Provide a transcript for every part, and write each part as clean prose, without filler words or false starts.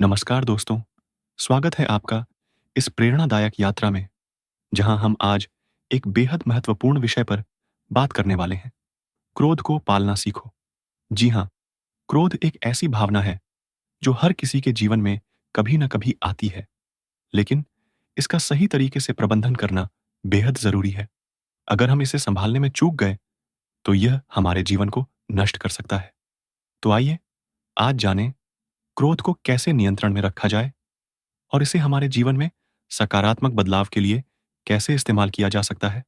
नमस्कार दोस्तों, स्वागत है आपका इस प्रेरणादायक यात्रा में, जहां हम आज एक बेहद महत्वपूर्ण विषय पर बात करने वाले हैं। क्रोध को पालना सीखो। जी हां, क्रोध एक ऐसी भावना है जो हर किसी के जीवन में कभी न कभी आती है, लेकिन इसका सही तरीके से प्रबंधन करना बेहद जरूरी है। अगर हम इसे संभालने में चूक गए, तो यह हमारे जीवन को नष्ट कर सकता है। तो आइए, आज जानें क्रोध को कैसे नियंत्रण में रखा जाए और इसे हमारे जीवन में सकारात्मक बदलाव के लिए कैसे इस्तेमाल किया जा सकता है।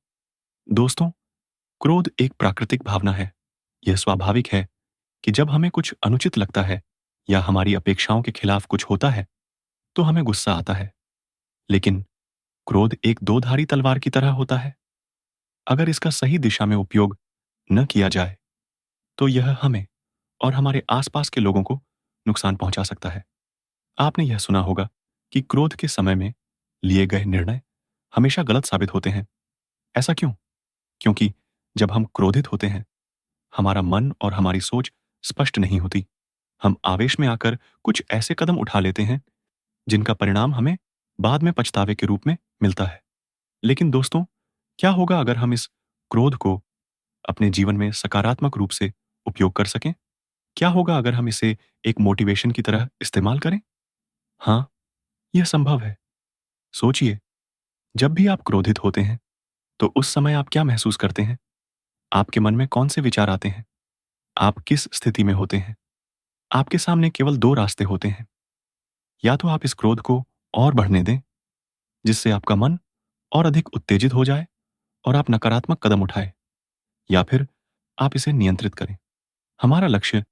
दोस्तों, क्रोध एक प्राकृतिक भावना है। यह स्वाभाविक है कि जब हमें कुछ अनुचित लगता है या हमारी अपेक्षाओं के खिलाफ कुछ होता है, तो हमें गुस्सा आता है। लेकिन क्रोध एक दो-धारी तलवार की तरह होता है। अगर इसका सही दिशा में उपयोग न किया जाए, तो यह हमें और हमारे आसपास के लोगों को नुकसान पहुंचा सकता है। आपने यह सुना होगा कि क्रोध के समय में लिए गए निर्णय हमेशा गलत साबित होते हैं। ऐसा क्यों? क्योंकि जब हम क्रोधित होते हैं, हमारा मन और हमारी सोच स्पष्ट नहीं होती। हम आवेश में आकर कुछ ऐसे कदम उठा लेते हैं जिनका परिणाम हमें बाद में पछतावे के रूप में मिलता है। लेकिन दोस्तों, क्या होगा अगर हम इस क्रोध को अपने जीवन में सकारात्मक रूप से उपयोग कर सकें? क्या होगा अगर हम इसे एक मोटिवेशन की तरह इस्तेमाल करें? हाँ, यह संभव है। सोचिए, जब भी आप क्रोधित होते हैं, तो उस समय आप क्या महसूस करते हैं? आपके मन में कौन से विचार आते हैं? आप किस स्थिति में होते हैं? आपके सामने केवल 2 रास्ते होते हैं। या तो आप इस क्रोध को और बढ़ने दें, जिससे आपका मन और अधिक उत्तेजित हो जाए और आप नकारात्मक कदम उठाएँ, या फिर आप इसे नियंत्रित करें। हमारा लक्ष्य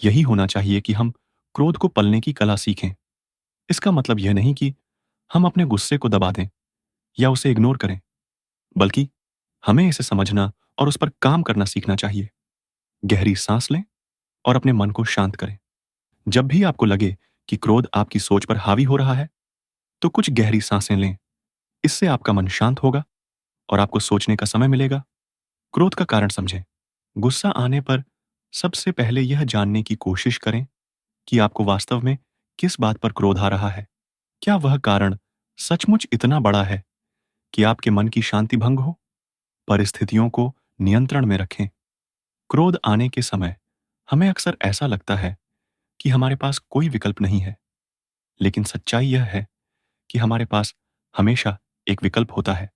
यही होना चाहिए कि हम क्रोध को पलने की कला सीखें। इसका मतलब यह नहीं कि हम अपने गुस्से को दबा दें या उसे इग्नोर करें, बल्कि हमें इसे समझना और उस पर काम करना सीखना चाहिए। गहरी सांस लें और अपने मन को शांत करें। जब भी आपको लगे कि क्रोध आपकी सोच पर हावी हो रहा है, तो कुछ गहरी सांसें लें। इससे आपका मन शांत होगा और आपको सोचने का समय मिलेगा। क्रोध का कारण समझें। गुस्सा आने पर सबसे पहले यह जानने की कोशिश करें कि आपको वास्तव में किस बात पर क्रोध आ रहा है। क्या वह कारण सचमुच इतना बड़ा है कि आपके मन की शांति भंग हो? परिस्थितियों को नियंत्रण में रखें। क्रोध आने के समय हमें अक्सर ऐसा लगता है कि हमारे पास कोई विकल्प नहीं है, लेकिन सच्चाई यह है कि हमारे पास हमेशा एक विकल्प होता है,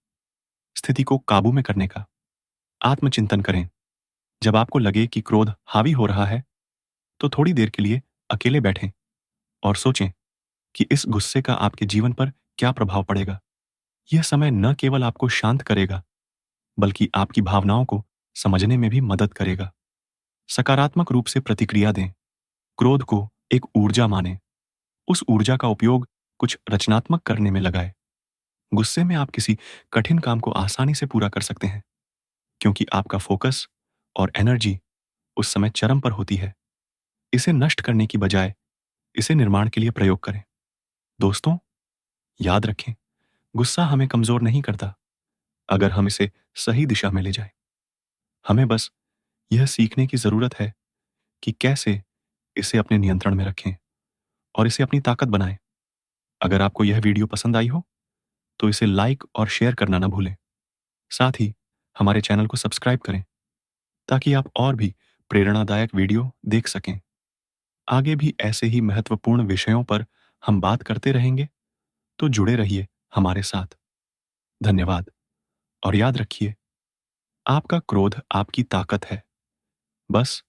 स्थिति को काबू में करने का। आत्मचिंतन करें। जब आपको लगे कि क्रोध हावी हो रहा है, तो थोड़ी देर के लिए अकेले बैठें और सोचें कि इस गुस्से का आपके जीवन पर क्या प्रभाव पड़ेगा। यह समय न केवल आपको शांत करेगा, बल्कि आपकी भावनाओं को समझने में भी मदद करेगा। सकारात्मक रूप से प्रतिक्रिया दें। क्रोध को एक ऊर्जा मानें। उस ऊर्जा का उपयोग कुछ रचनात्मक करने में लगाएं। गुस्से में आप किसी कठिन काम को आसानी से पूरा कर सकते हैं, क्योंकि आपका फोकस और एनर्जी उस समय चरम पर होती है। इसे नष्ट करने की बजाय इसे निर्माण के लिए प्रयोग करें। दोस्तों, याद रखें, गुस्सा हमें कमजोर नहीं करता अगर हम इसे सही दिशा में ले जाएं। हमें बस यह सीखने की जरूरत है कि कैसे इसे अपने नियंत्रण में रखें और इसे अपनी ताकत बनाएं। अगर आपको यह वीडियो पसंद आई हो, तो इसे लाइक और शेयर करना ना भूलें। साथ ही हमारे चैनल को सब्सक्राइब करें, ताकि आप और भी प्रेरणादायक वीडियो देख सकें। आगे भी ऐसे ही महत्वपूर्ण विषयों पर हम बात करते रहेंगे, तो जुड़े रहिए हमारे साथ। धन्यवाद। और याद रखिए, आपका क्रोध आपकी ताकत है। बस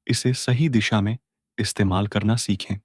इसे सही दिशा में इस्तेमाल करना सीखें।